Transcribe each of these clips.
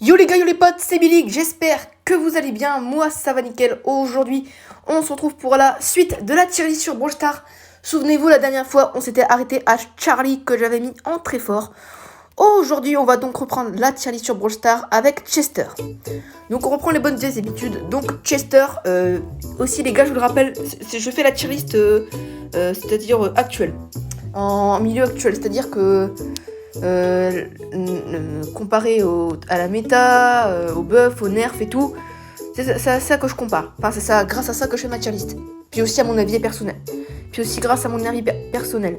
Yo les gars, yo les potes, c'est Billy, j'espère que vous allez bien, moi ça va nickel. Aujourd'hui, on se retrouve pour la suite de la tier list sur Brawl Stars. Souvenez-vous, la dernière fois, on s'était arrêté à Charlie que j'avais mis en très fort. Aujourd'hui, on va donc reprendre la tier list sur Brawl Stars avec Chester. Donc on reprend les bonnes vieilles habitudes. Donc Chester, aussi les gars, je vous le rappelle, je fais la tier list, c'est-à-dire actuelle. En milieu actuel, c'est-à-dire que... comparé à la méta, au buff, au nerf et tout, c'est à ça que je compare. Enfin, c'est ça, grâce à ça que je fais ma tier list. Puis aussi à mon avis personnel. Puis aussi grâce à mon avis personnel.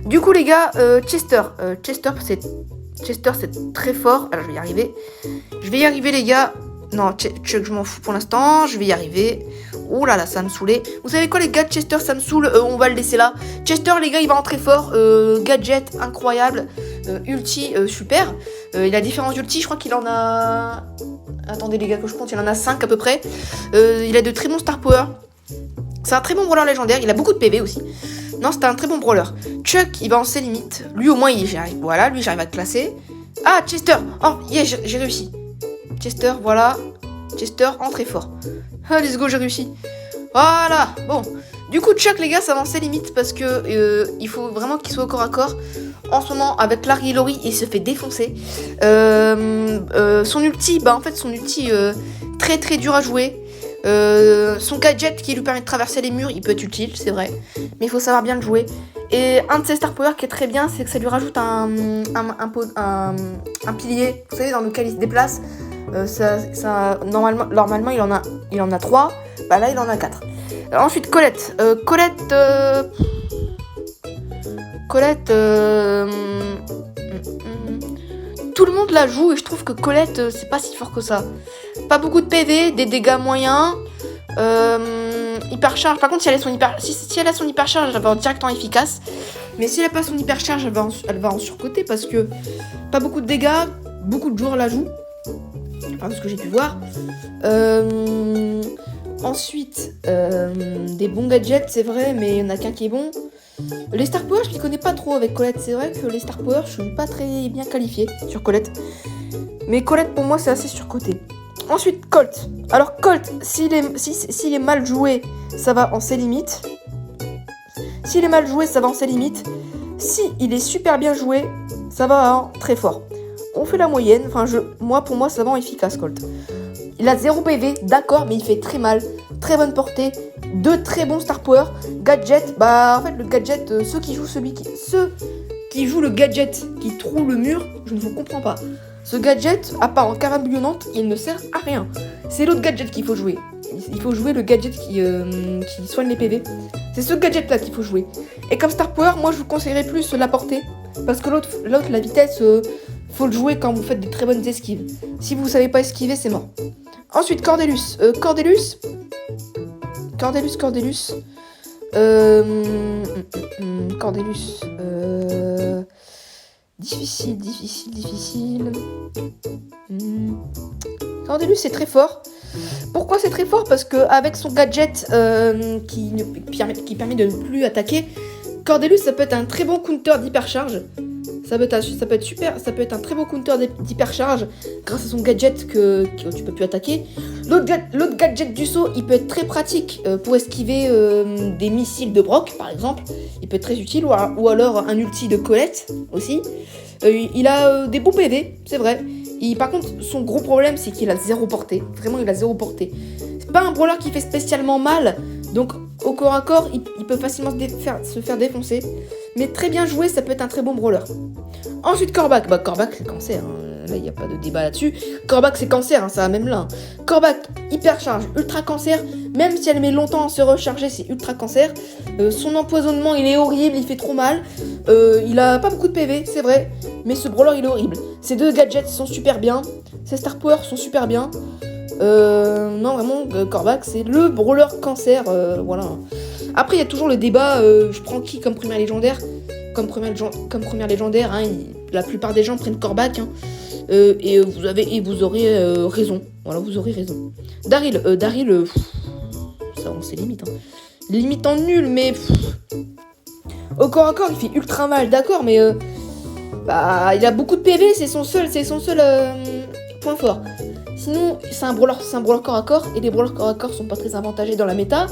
Du coup, les gars, Chester, c'est très fort. Alors, je vais y arriver. Je vais y arriver, les gars. Non, Chuck, je m'en fous pour l'instant. Je vais y arriver. Oh là là, ça me saoulait. Vous savez quoi, les gars, Chester, ça me saoule. On va le laisser là. Chester, les gars, il va entrer fort. Gadget, incroyable. Ulti, super. Il a différents ultis. Je crois qu'il en a... Attendez, les gars, que je compte. Il en a 5 à peu près. Il a de très bons star power. C'est un très bon brawler légendaire. Il a beaucoup de PV aussi. Non, c'est un très bon brawler. Chuck, il va en ses limites. Lui, au moins, j'arrive. Voilà, lui, j'arrive à le classer. Ah, Chester. Oh, yeah, j'ai réussi. Chester, voilà. Chester, entrée fort. Ah, let's go, j'ai réussi. Voilà, bon. Du coup, Chuck, les gars, ça avance ses limites parce que il faut vraiment qu'il soit au corps à corps. En ce moment, avec Larry Lori, il se fait défoncer. Son ulti, en fait, son ulti, très très dur à jouer. Son gadget qui lui permet de traverser les murs, il peut être utile, c'est vrai. Mais il faut savoir bien le jouer. Et un de ses star power qui est très bien, c'est que ça lui rajoute un pilier, vous savez, dans lequel il se déplace. Normalement il en a 3. Bah là, il en a 4. Ensuite, Colette. Colette, tout le monde la joue et je trouve que Colette, c'est pas si fort que ça. Pas beaucoup de PV, des dégâts moyens. Hypercharge. Par contre, si elle a son hypercharge, elle va en directement efficace. Mais si elle a pas son hypercharge, elle va en surcoté parce que pas beaucoup de dégâts, beaucoup de joueurs la jouent. Enfin, de ce que j'ai pu voir. Ensuite, des bons gadgets, c'est vrai, mais il n'y en a qu'un qui est bon. Les Star Power, je les connais pas trop avec Colette. C'est vrai que les Star Power, je suis pas très bien qualifiée sur Colette. Mais Colette, pour moi, c'est assez surcoté. Ensuite, Colt. Alors, Colt, s'il est mal joué, ça va en ses limites. S'il est mal joué, ça va en ses limites. S'il est super bien joué, ça va en très fort. On fait la moyenne. Enfin, pour moi, ça va en efficace, Colt. Il a 0 PV, d'accord, mais il fait très mal. Très bonne portée. 2 très bons star power. Gadget, en fait, le gadget, ceux qui jouent le gadget qui trouve le mur, je ne vous comprends pas. Ce gadget, à part en carabine bouillonnante, il ne sert à rien. C'est l'autre gadget qu'il faut jouer. Il faut jouer le gadget qui soigne les PV. C'est ce gadget-là qu'il faut jouer. Et comme star power, moi, je vous conseillerais plus la portée. Parce que l'autre, la vitesse, faut le jouer quand vous faites des très bonnes esquives. Si vous ne savez pas esquiver, c'est mort. Ensuite, Cordelius. Cordelius. Difficile. Cordelius, c'est très fort. Pourquoi c'est très fort? Parce qu'avec son gadget qui permet de ne plus attaquer, Cordelius, ça peut être un très bon counter d'hypercharge. Ça peut être un très beau counter d'hypercharge grâce à son gadget que tu peux plus attaquer. L'autre gadget du saut, il peut être très pratique pour esquiver des missiles de Brock, par exemple. Il peut être très utile, ou alors un ulti de Colette aussi. Il a des bons PV, c'est vrai. Par contre, son gros problème, c'est qu'il a 0 portée. Vraiment, il a 0 portée. C'est pas un brawler qui fait spécialement mal, donc au corps à corps, il peut facilement se faire défoncer. Mais très bien joué, ça peut être un très bon brawler. Ensuite, Corbac. Corbac, c'est cancer. Hein. Là, il n'y a pas de débat là-dessus. Corbac, c'est cancer, hein, ça va même là. Hein. Corbac, hyper charge, ultra cancer. Même si elle met longtemps à se recharger, c'est ultra cancer. Son empoisonnement, il est horrible, il fait trop mal. Il a pas beaucoup de PV, c'est vrai. Mais ce brawler, il est horrible. Ses 2 gadgets sont super bien. Ses star powers sont super bien. Non, vraiment, Corbac, c'est le brawler cancer. Voilà. Après, il y a toujours le débat, je prends qui comme première légendaire? Comme première légendaire, hein, la plupart des gens prennent Corbac. Hein, et vous aurez raison. Voilà, vous aurez raison. Daryl, ça, on sait limite. Hein. Limite en nul, mais... Au corps à corps, il fait ultra mal, d'accord, mais... il a beaucoup de PV, c'est son seul point fort. Sinon, c'est un brawler corps à corps, et les brawlers corps à corps sont pas très avantagés dans la méta,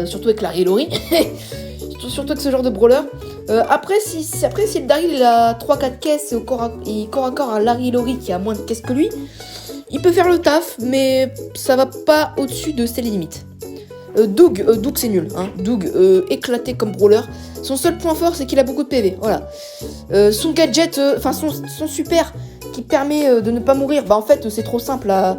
surtout avec Larry et Lori, surtout avec ce genre de brawler. Après, si le Daryl il a 3-4 caisses et corps à corps à Larry et Lori qui a moins de caisses que lui, il peut faire le taf, mais ça va pas au-dessus de ses limites. Doug c'est nul, hein. Doug, éclaté comme brawler. Son seul point fort, c'est qu'il a beaucoup de PV, voilà. Son gadget, son super qui permet de ne pas mourir, bah en fait, c'est trop simple à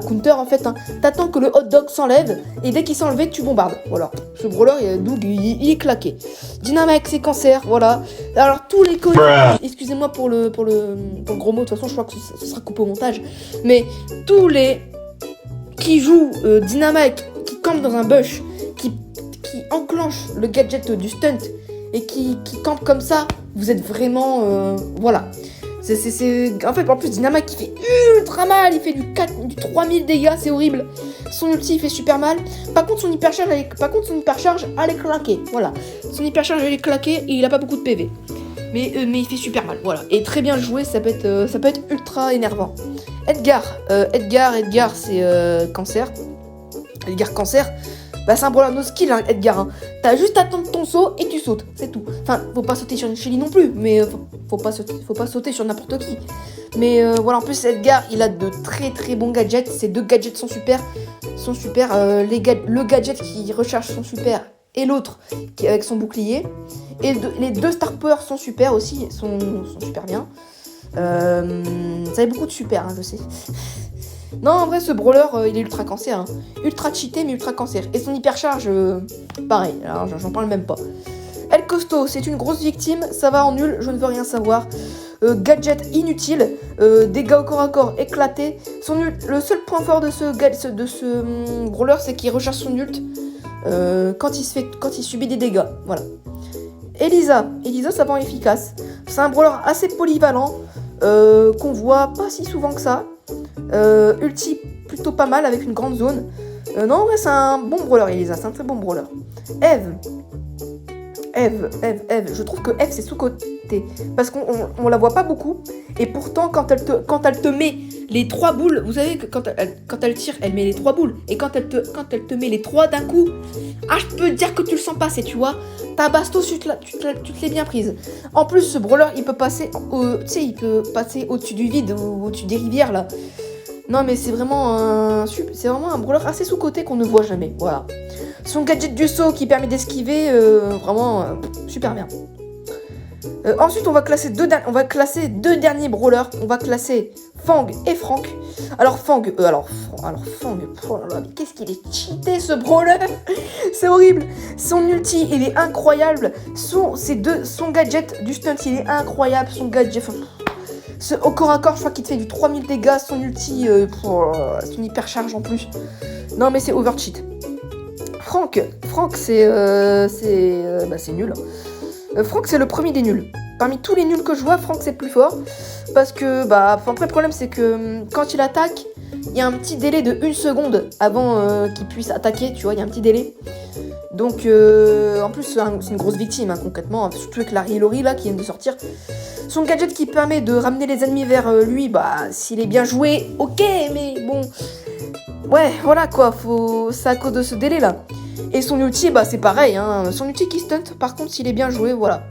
counter, en fait. Hein. T'attends que le hot dog s'enlève, et dès qu'il s'est enlevé, tu bombardes. Voilà. Ce brawler, Doug, il est claqué. Dynamite, c'est cancer, voilà. Alors, tous les connus, excusez-moi pour le gros mot, de toute façon, je crois que ce sera coupé au montage, mais tous les qui jouent Dynamite, qui campent dans un bush, qui enclenche le gadget du stunt et qui campe comme ça, vous êtes vraiment voilà. En fait, en plus, Dynamite qui fait ultra mal, il fait du 3000 dégâts, c'est horrible. Son ulti il fait super mal. Par contre, son hypercharge, elle est claquée. Voilà. Son hypercharge, elle est claquée et il a pas beaucoup de PV. Mais il fait super mal, voilà. Et très bien joué, ça peut être ultra énervant. Edgar, c'est cancer. Edgar cancer, bah c'est un brawler no skill, hein, Edgar. Hein. T'as juste à attendre ton saut et tu sautes, c'est tout. Enfin, faut pas sauter sur une Shelly non plus, mais faut pas sauter sur n'importe qui. Mais voilà, en plus Edgar, il a de très très bons gadgets. Ces deux gadgets sont super. Le gadget qui recharge son super et l'autre qui avec son bouclier. Et les deux star power sont super aussi, sont super bien. Ça a beaucoup de super, hein, je sais. Non, en vrai, ce brawler, il est ultra cancer. Hein. Ultra cheaté, mais ultra cancer. Et son hypercharge, pareil. Alors, j'en parle même pas. El Costo, c'est une grosse victime. Ça va en nul, je ne veux rien savoir. Gadget inutile. Dégâts au corps à corps éclatés. Le seul point fort de ce brawler, c'est qu'il recharge son ult quand il subit des dégâts. Voilà. Elisa, ça va efficace. C'est un brawler assez polyvalent. Qu'on voit pas si souvent que ça. Ulti plutôt pas mal avec une grande zone. Non, en vrai, c'est un bon brawler, Elisa. C'est un très bon brawler. Eve, je trouve que Eve c'est sous-côté parce qu'on la voit pas beaucoup et pourtant quand elle te met les 3 boules, vous savez que quand elle tire, elle met les 3 boules et quand elle te met les 3 d'un coup, je peux dire que tu le sens passer, tu vois. Ta bastos, tu te l'es bien prise. En plus, ce brawler, il peut passer au-dessus du vide ou au-dessus des rivières là. Non mais c'est vraiment un brawler assez sous-côté qu'on ne voit jamais, voilà. Son gadget du saut qui permet d'esquiver, vraiment super bien. Ensuite, on va classer deux derniers brawlers. On va classer Fang et Frank. Alors Fang, oh là là, mais qu'est-ce qu'il est cheaté ce brawler. C'est horrible. Son ulti, il est incroyable. Son gadget du stunt, il est incroyable. Son gadget, au corps à corps, je crois qu'il te fait du 3000 dégâts. Son ulti, son hypercharge en plus. Non mais c'est overcheat. Frank, c'est nul. Frank, c'est le premier des nuls. Parmi tous les nuls que je vois, Frank, c'est le plus fort. Parce que, après, le problème, c'est que quand il attaque, il y a un petit délai de 1 seconde avant qu'il puisse attaquer, tu vois, il y a un petit délai. Donc, en plus, c'est une grosse victime, hein, concrètement, surtout avec Larry et Lori, là, qui viennent de sortir. Son gadget qui permet de ramener les ennemis vers lui, s'il est bien joué, ok, mais bon... Ouais, voilà, quoi, c'est à cause de ce délai-là. Et son ulti, c'est pareil, hein. Son ulti qui stunt, par contre, s'il est bien joué, voilà.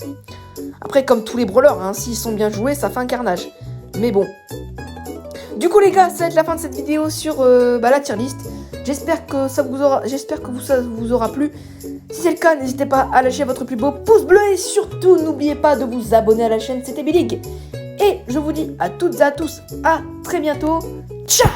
Après, comme tous les brawlers, hein, s'ils sont bien joués, ça fait un carnage. Mais bon. Du coup, les gars, ça va être la fin de cette vidéo sur la tier list. J'espère que ça vous aura plu. Si c'est le cas, n'hésitez pas à lâcher votre plus beau pouce bleu. Et surtout, n'oubliez pas de vous abonner à la chaîne, c'était Billig. Et je vous dis à toutes et à tous, à très bientôt. Ciao!